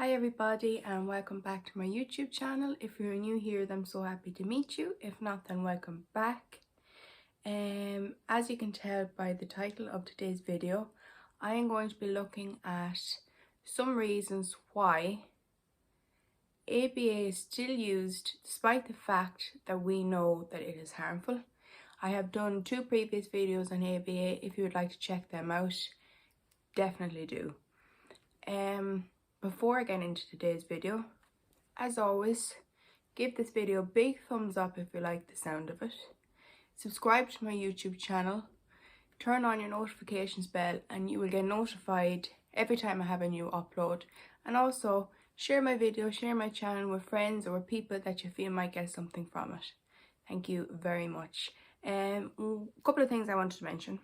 Hi everybody and welcome back to my YouTube channel. If you're new here, then I'm so happy to meet you. If not, then welcome back. As you can tell by the title of today's video, I am going to be looking at some reasons why ABA is still used despite the fact that we know that it is harmful. I have done 2 previous videos on ABA. If you would like to check them out, definitely do. Before I get into today's video, as always, give this video a big thumbs up if you like the sound of it. Subscribe to my YouTube channel, turn on your notifications bell and you will get notified every time I have a new upload. And also share my video, share my channel with friends or with people that you feel might get something from it. Thank you very much. A couple of things I wanted to mention.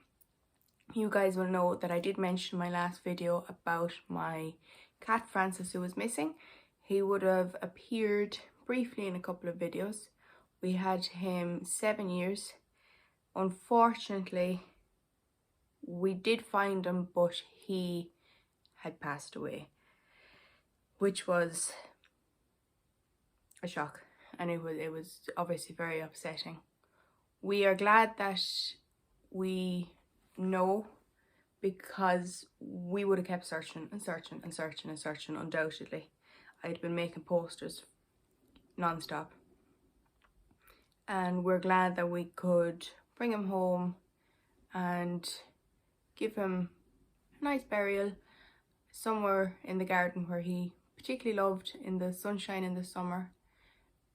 You guys will know that I did mention in my last video about my cat Francis who was missing. He would have appeared briefly in a couple of videos. We had him 7 years. Unfortunately, we did find him, but he had passed away, which was a shock, and it was obviously very upsetting. We are glad that we know, because we would have kept searching and searching and searching and searching undoubtedly. I'd been making posters non-stop, and we're glad that we could bring him home and give him a nice burial somewhere in the garden where he particularly loved, in the sunshine in the summer.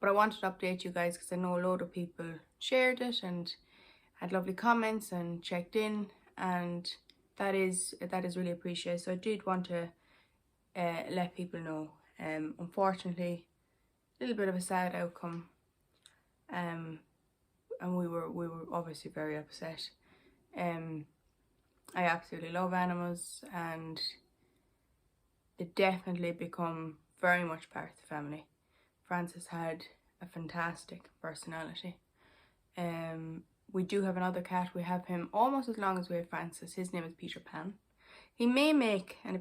But I wanted to update you guys because I know a load of people shared it and had lovely comments and checked in, and that is really appreciated. So I did want to let people know. Unfortunately, a little bit of a sad outcome, and we were obviously very upset. I absolutely love animals, and they definitely become very much part of the family. Francis had a fantastic personality. We do have another cat. We have him almost as long as we have Francis. His name is Peter Pan. He may make an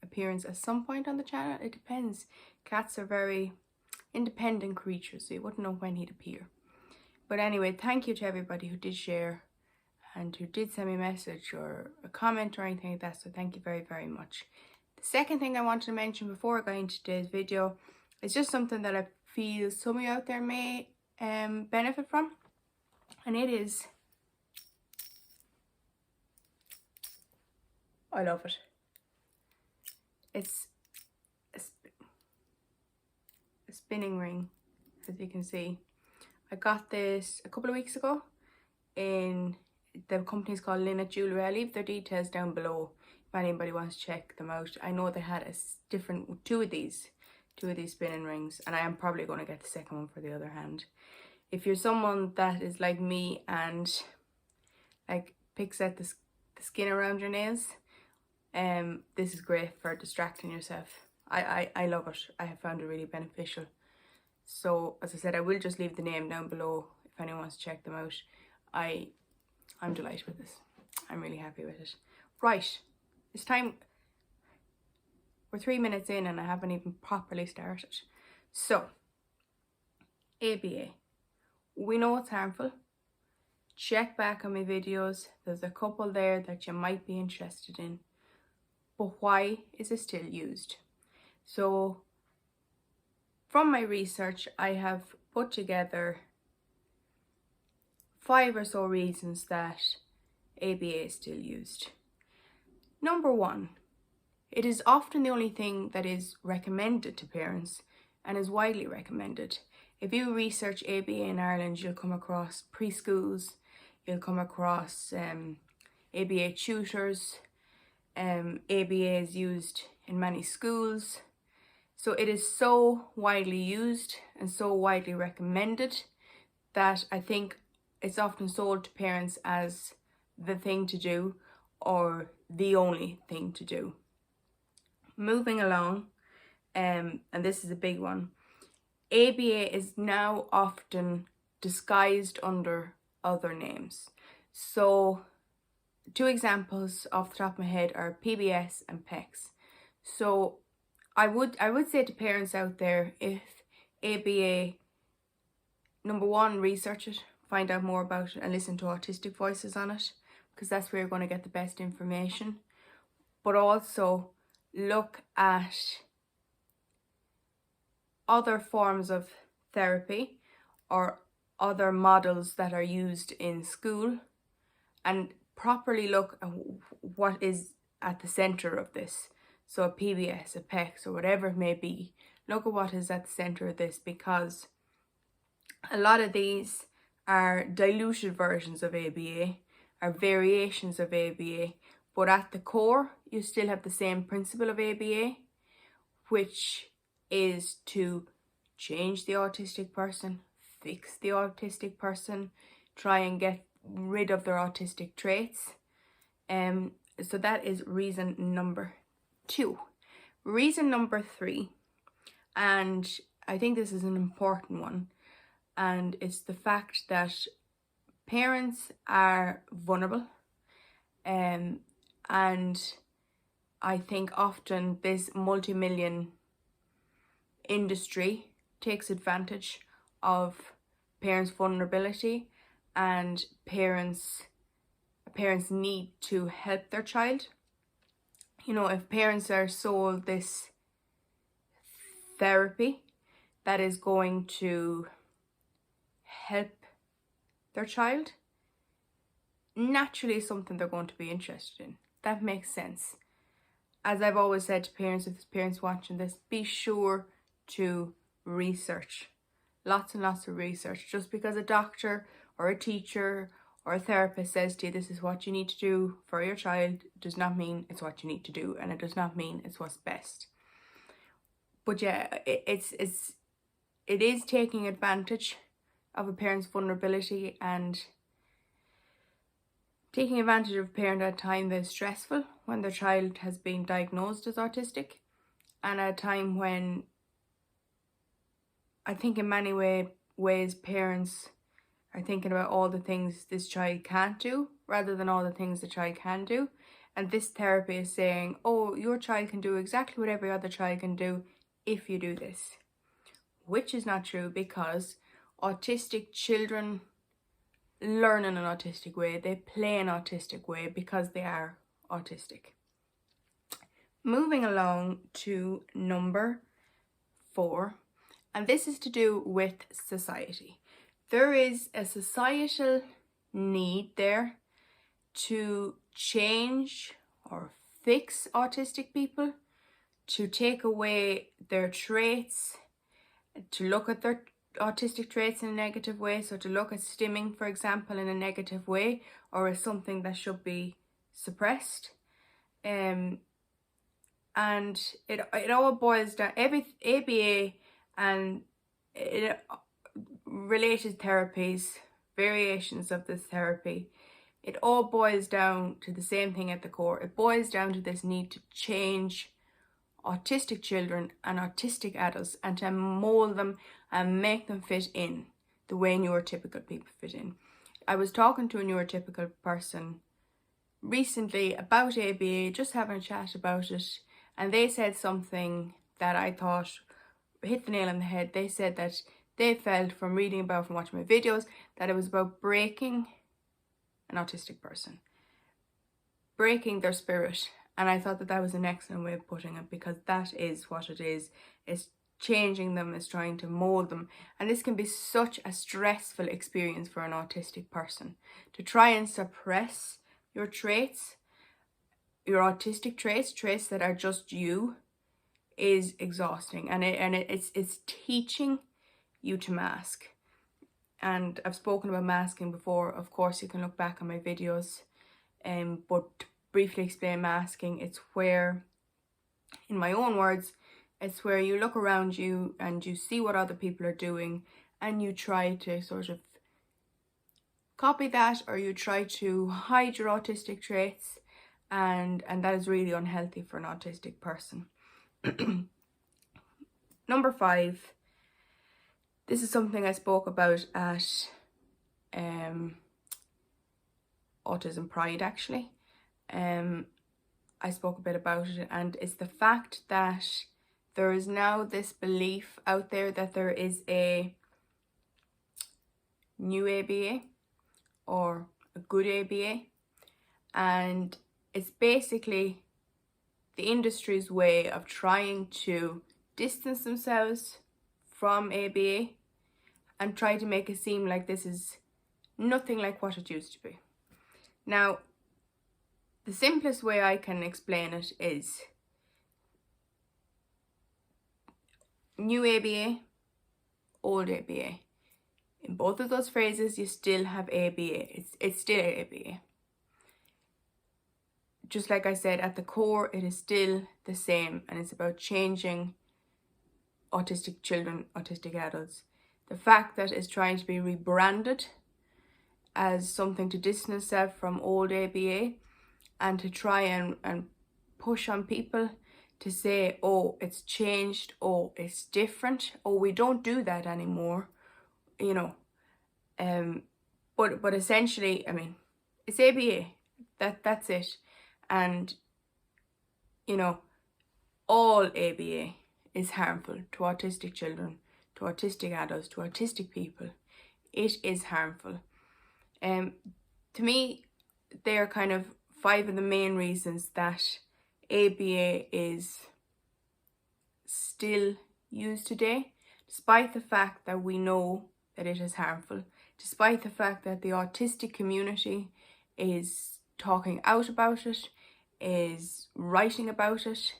appearance at some point on the channel. It depends. Cats are very independent creatures, so you wouldn't know when he'd appear. But anyway, thank you to everybody who did share and who did send me a message or a comment or anything like that. So thank you very, very much. The second thing I wanted to mention before I go into today's video is just something that I feel some of you out there may benefit from. And it is, I love it. It's a spinning ring, as you can see. I got this a couple of weeks ago. In the company's called Linnet Jewellery. I'll leave their details down below if anybody wants to check them out. I know they had a different two of these spinning rings, and I am probably going to get the second one for the other hand. If you're someone that is like me and like picks at the skin around your nails, this is great for distracting yourself. I love it. I have found it really beneficial. So as I said, I will just leave the name down below if anyone wants to check them out. I'm delighted with this. I'm really happy with it. Right, it's time. We're 3 minutes in and I haven't even properly started. So, ABA. We know it's harmful. Check back on my videos. There's a couple there that you might be interested in. But why is it still used? So, from my research, I have put together 5 or so reasons that ABA is still used. Number 1, it is often the only thing that is recommended to parents and is widely recommended. If you research ABA in Ireland, you'll come across preschools, you'll come across ABA tutors, ABA is used in many schools. So it is so widely used and so widely recommended that I think it's often sold to parents as the thing to do or the only thing to do. Moving along, and this is a big one, ABA is now often disguised under other names. So 2 examples off the top of my head are PBS and PECS. So I would say to parents out there, if ABA, number one, research it, find out more about it and listen to Autistic Voices on it, because that's where you're going to get the best information. But also look at other forms of therapy or other models that are used in school, and properly look at what is at the center of this. So a PBS, a PECS, or whatever it may be, look at what is at the center of this, because a lot of these are diluted versions of ABA, are variations of ABA, but at the core, you still have the same principle of ABA, which is to change the autistic person, fix the autistic person, try and get rid of their autistic traits. So that is reason number 2. Reason number 3, and I think this is an important one, and it's the fact that parents are vulnerable, and I think often this multi-million industry takes advantage of parents' vulnerability and parents' need to help their child. You know, if parents are sold this therapy that is going to help their child, naturally it's something they're going to be interested in. That makes sense. As I've always said to parents, if there's parents watching this, be sure to research. Lots and lots of research. Just because a doctor or a teacher or a therapist says to you, this is what you need to do for your child, does not mean it's what you need to do, and it does not mean it's what's best. But yeah, it is taking advantage of a parent's vulnerability and taking advantage of a parent at a time that is stressful when their child has been diagnosed as autistic, and at a time when I think in many ways parents are thinking about all the things this child can't do rather than all the things the child can do. And this therapy is saying, oh, your child can do exactly what every other child can do if you do this. Which is not true, because autistic children learn in an autistic way. They play an autistic way because they are autistic. Moving along to number 4, and this is to do with society. There is a societal need there to change or fix autistic people, to take away their traits, to look at their autistic traits in a negative way. So to look at stimming, for example, in a negative way, or as something that should be suppressed. And it all boils down, every ABA and related therapies, variations of this therapy, it all boils down to the same thing at the core. It boils down to this need to change autistic children and autistic adults and to mold them and make them fit in the way neurotypical people fit in. I was talking to a neurotypical person recently about ABA, just having a chat about it, and they said something that I thought hit the nail on the head. They said that they felt from reading about, from watching my videos, that it was about breaking an autistic person, breaking their spirit. And I thought that that was an excellent way of putting it, because that is what it is. It's changing them, it's trying to mold them. And this can be such a stressful experience for an autistic person. To try and suppress your traits, your autistic traits that are just you, is exhausting. And it's teaching you to mask. And I've spoken about masking before. Of course, you can look back on my videos. But to briefly explain masking, it's where, in my own words, it's where you look around you and you see what other people are doing and you try to sort of copy that, or you try to hide your autistic traits, and that is really unhealthy for an autistic person. Number 5, this is something I spoke about at Autism Pride, actually. I spoke a bit about it, and it's the fact that there is now this belief out there that there is a new ABA or a good ABA, and it's basically the industry's way of trying to distance themselves from ABA and try to make it seem like this is nothing like what it used to be. Now, the simplest way I can explain it is new ABA, old ABA. In both of those phrases, you still have ABA. It's still ABA. Just like I said, at the core, it is still the same, and it's about changing autistic children, autistic adults. The fact that it's trying to be rebranded as something to distance itself from old ABA and to try and push on people to say, oh, it's changed, oh, it's different, oh, we don't do that anymore, you know. But essentially, I mean, it's ABA. That's it. And, you know, all ABA is harmful to autistic children, to autistic adults, to autistic people. It is harmful. To me, they are kind of 5 of the main reasons that ABA is still used today, despite the fact that we know that it is harmful, despite the fact that the autistic community is talking out about it, is writing about it,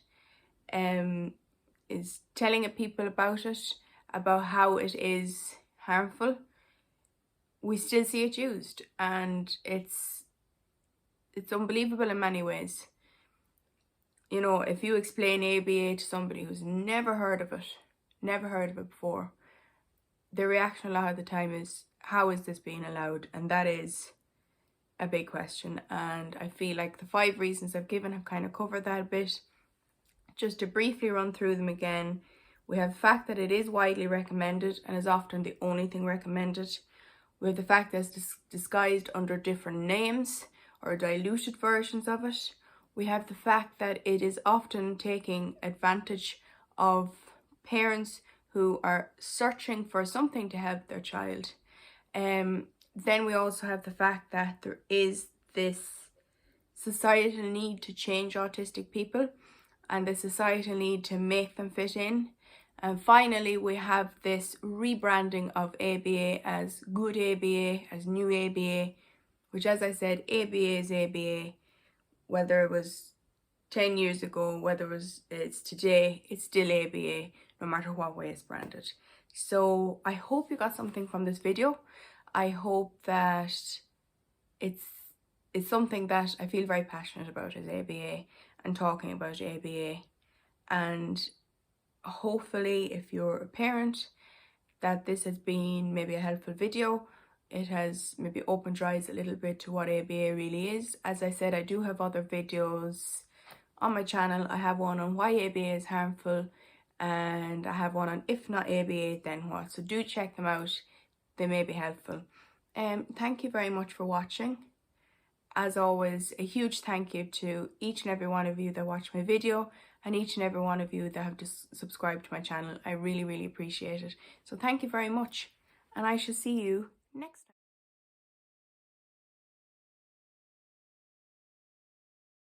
is telling people about it, about how it is harmful. We still see it used, and it's unbelievable in many ways. You know, if you explain ABA to somebody who's never heard of it before, the reaction a lot of the time is, how is this being allowed? And that is a big question. And I feel like the 5 reasons I've given have kind of covered that a bit. Just to briefly run through them again, we have the fact that it is widely recommended and is often the only thing recommended. We have the fact that it's disguised under different names or diluted versions of it. We have the fact that it is often taking advantage of parents who are searching for something to help their child. Then we also have the fact that there is this societal need to change autistic people and the societal need to make them fit in. And finally, we have this rebranding of ABA as good ABA, as new ABA, which, as I said, ABA is ABA. Whether it was 10 years ago, whether it's today, it's still ABA, no matter what way it's branded. So I hope you got something from this video. I hope that it's something that I feel very passionate about, is ABA and talking about ABA. And hopefully, if you're a parent, that this has been maybe a helpful video. It has maybe opened your eyes a little bit to what ABA really is. As I said, I do have other videos on my channel. I have one on why ABA is harmful, and I have one on if not ABA, then what. So do check them out. They may be helpful. Thank you very much for watching. As always, a huge thank you to each and every one of you that watch my video, and each and every one of you that have just subscribed to my channel. I really, really appreciate it. So thank you very much, and I shall see you next time.